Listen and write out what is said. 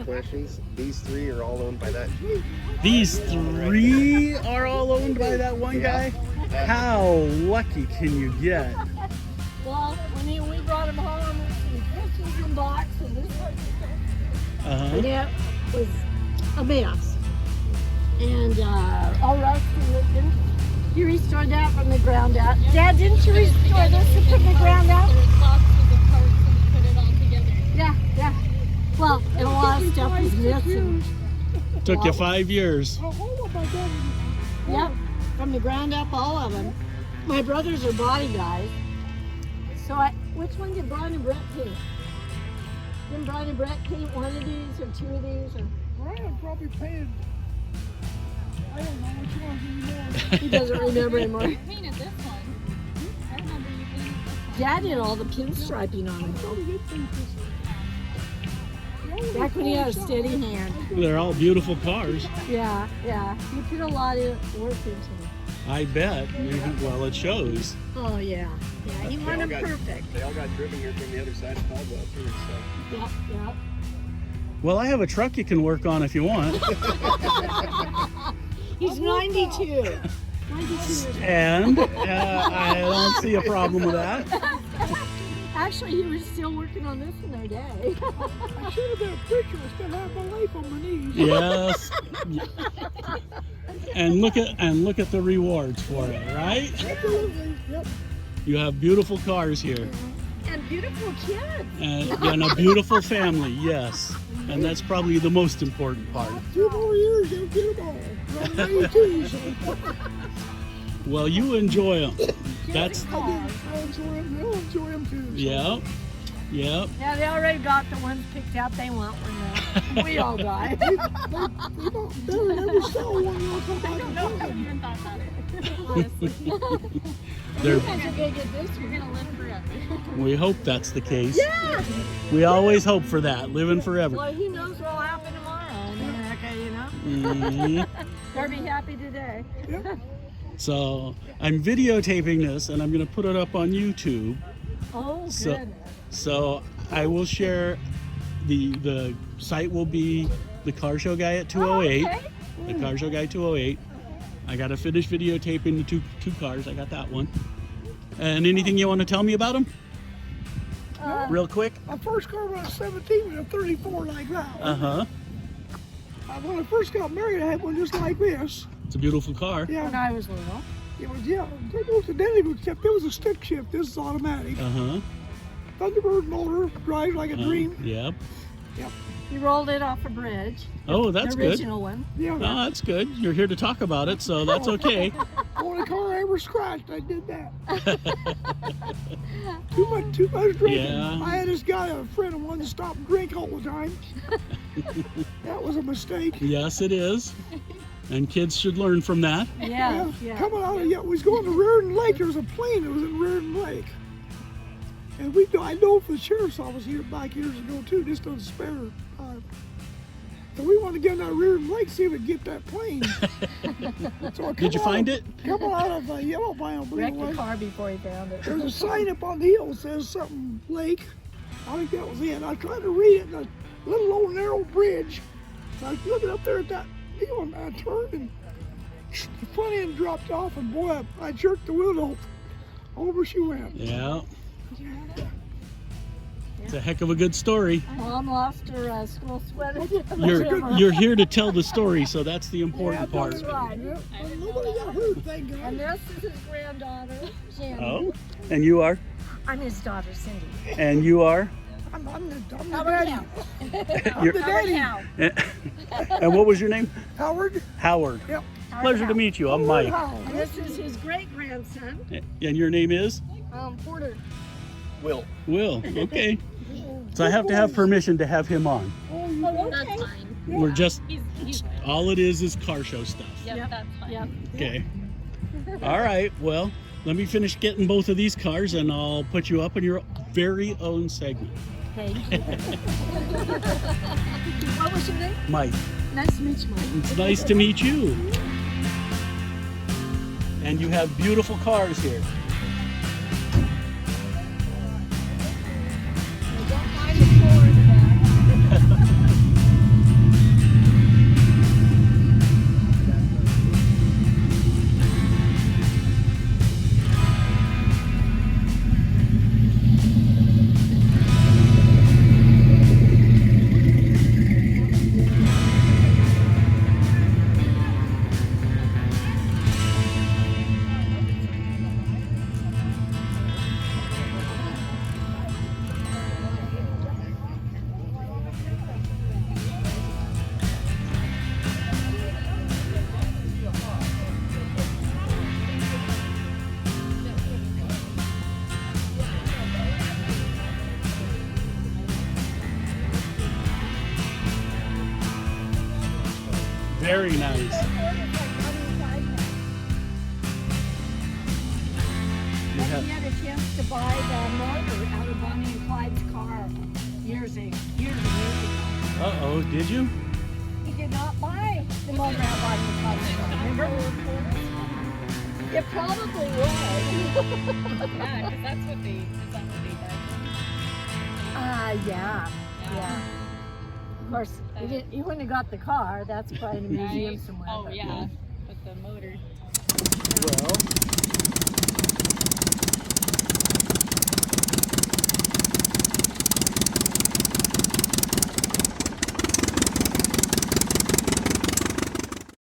questions. These three are all owned by that. These three are all owned by that one guy? How lucky can you get? Well, when we brought him home, some Christmas in box and this sort of stuff. And it was a mess. And all rusty. Didn't you restore that from the ground up? Dad, didn't you restore this from the ground up? Yeah. Well, and a lot of stuff was missing. Took you 5 years. Yep, from the ground up, all of them. My brothers are body guys. So which one did Brian and Brett paint? Didn't Brian and Brett paint one of these or two of these? Or? Brian probably painted, I don't know which ones anymore. He doesn't remember anymore. I painted this one. I remember you painted this one. Dad did all the pinstriping on it. Back when he had a steady hand. They're all beautiful cars. Yeah. You put a lot of work into them. I bet. Well, it shows. Oh, yeah. You want them perfect. They all got driven here from the other side of Caldwell, too. So. Yep. Well, I have a truck you can work on if you want. He's 92. 92. And I don't see a problem with that. Actually, he was still working on this in their day. I should have been a preacher instead of having my life on my knees. Yes. And look at the rewards for it, right? Absolutely. Yep. You have beautiful cars here. And beautiful kids. And a beautiful family, yes. And that's probably the most important part. 2 more years, you'll get them all. I'm 92, so. Well, you enjoy them. That's. I'll enjoy them too. So. Yep. Yeah, they already got the ones picked out they want when we all die. They don't never sell one. I don't know how you even thought that. Honestly. You guys are gonna get this. You're gonna live forever. We hope that's the case. Yeah. We always hope for that, living forever. Well, who knows what'll happen tomorrow in America, you know? Better be happy today. Yep. So I'm videotaping this and I'm going to put it up on YouTube. Oh, goodness. So I will share, the site will be the Car Show Guy at 208. Oh, okay. The Car Show Guy 208. I got to finish videotaping the two cars. I got that one. And anything you want to tell me about them? Real quick? My first car when I was 17 was a 34 like that. When I first got married, I had one just like this. It's a beautiful car. Yeah. When I was little. It was, it was a stick shift. This is automatic. Thunderbird motor, drives like a dream. Yep. You rolled it off a bridge. Oh, that's the original one. Yeah. Oh, that's good. You're here to talk about it, so that's okay. Only car I ever scratched, I did that. Too much drinking. Yeah. I had this guy, a friend of wanted to stop and drink all the time. That was a mistake. Yes, it is. And kids should learn from that. Yeah. Coming out of, we was going to Reardon Lake. There was a plane that was in Reardon Lake. And I know for the sheriff's office here back years ago too, just on spare time. So we want to get in that Reardon Lake, see if we can get that plane. So Did you find it? Coming out of Yellow Pine, Wrecked the car before he found it. there's a sign up on the hill that says something lake. I think that was it. I tried to read it in a little old narrow bridge. So I was looking up there at that deal and I turned and the front end dropped off and boy, I jerked the wheel over she went. Yeah. It's a heck of a good story. Mom lost her school sweater. You're here to tell the story, so that's the important part. That's right. Nobody got hurt, thank God. And this is his granddaughter, Jen. Oh, and you are? I'm his daughter, Cindy. And you are? I'm the Howard daddy. Howe. I'm the daddy. And what was your name? Howard. Howard. Yep. Pleasure to meet you. I'm Mike. And this is his great-grandson, And your name is? Porter. Will. Will. Okay. So I have to have permission to have him on. Oh, That's okay. fine. We're just, He's all it is car show stuff. Yep, that's fine. Yep. Okay. All right. Well, let me finish getting both of these cars and I'll put you up in your very own segment. Thank you. What was your name? Mike. Nice to meet you, Mike. It's nice to meet you. And you have beautiful cars here. Don't mind the floor in the back. Very nice. It's like Bonnie and Clyde now. You I have, had a chance to buy the motor out of Bonnie and Clyde's car years ago. uh-oh, did you? He did not buy the motor out of Bonnie and Clyde's car. Remember? It probably was. Yeah, because that's what they, is that what they done? Yeah. Of course, you wouldn't have got the car. That's probably in a museum Right? somewhere. Oh but- yeah, with the motor. Well,